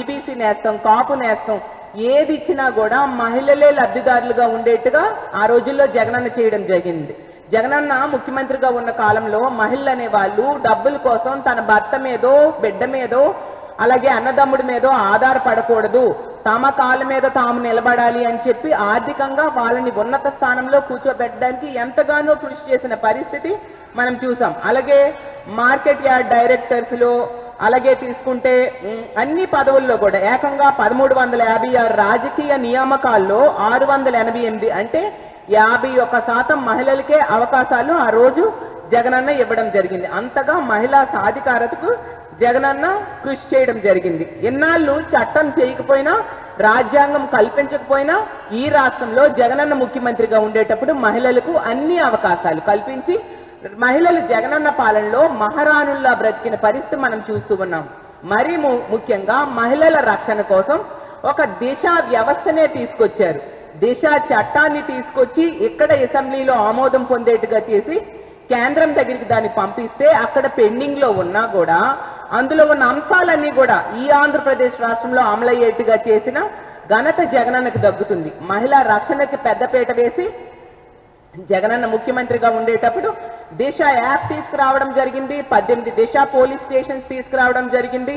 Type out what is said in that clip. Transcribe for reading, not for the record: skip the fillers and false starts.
BBC నేస్తం, కాపు నేస్తం ఏది ఇచ్చినా కూడా మహిళలే లబ్ధిదారులుగా ఉండేట్టుగా ఆ రోజుల్లో జగనన్న చేయడం జరిగింది. జగనన్న ముఖ్యమంత్రిగా ఉన్న కాలంలో మహిళలు అనే వాళ్ళు డబ్బుల కోసం తన భర్త మీదో బిడ్డ మీదో అలాగే అన్నదమ్ముడి మీదో ఆధారపడకూడదు, తమ కాళ్ళ మీద తాము నిలబడాలి అని చెప్పి ఆర్థికంగా వాళ్ళని ఉన్నత స్థానంలో కూర్చోబెట్టడానికి ఎంతగానో కృషి చేసిన పరిస్థితి మనం చూసాం. అలాగే మార్కెట్ యార్డ్ డైరెక్టర్స్ లో అలాగే తీసుకుంటే అన్ని పదవుల్లో కూడా ఏకంగా 1356 రాజకీయ నియామకాల్లో 688 అంటే 51% మహిళలకే అవకాశాలు ఆ రోజు జగనన్న ఇవ్వడం జరిగింది. అంతగా మహిళా సాధికారతకు జగనన్న కృషి చేయడం జరిగింది. ఎన్నాళ్ళు చట్టం చేయకపోయినా రాజ్యాంగం కల్పించకపోయినా ఈ రాష్ట్రంలో జగనన్న ముఖ్యమంత్రిగా ఉండేటప్పుడు మహిళలకు అన్ని అవకాశాలు కల్పించి మహిళలు జగనన్న పాలనలో మహారాణుల్లా బ్రతికిన పరిస్థితి మనం చూస్తూ ఉన్నాం. మరీ ముఖ్యంగా మహిళల రక్షణ కోసం ఒక దిశా వ్యవస్థనే తీసుకొచ్చారు. దిశా చట్టాన్ని తీసుకొచ్చి ఇక్కడ అసెంబ్లీలో ఆమోదం పొందేట్టుగా చేసి కేంద్రం దగ్గరికి దాన్ని పంపిస్తే అక్కడ పెండింగ్ లో ఉన్నా కూడా అందులో ఉన్న అంశాలన్నీ కూడా ఈ ఆంధ్రప్రదేశ్ రాష్ట్రంలో అమలయ్యేట్టుగా చేసిన ఘనత జగనన్నకు దక్కుతుంది. మహిళా రక్షణకి పెద్దపీట వేసి జగనన్న ముఖ్యమంత్రిగా ఉండేటప్పుడు దిశ యాప్ తీసుకురావడం జరిగింది, 18 దిశ పోలీస్ స్టేషన్స్ తీసుకురావడం జరిగింది.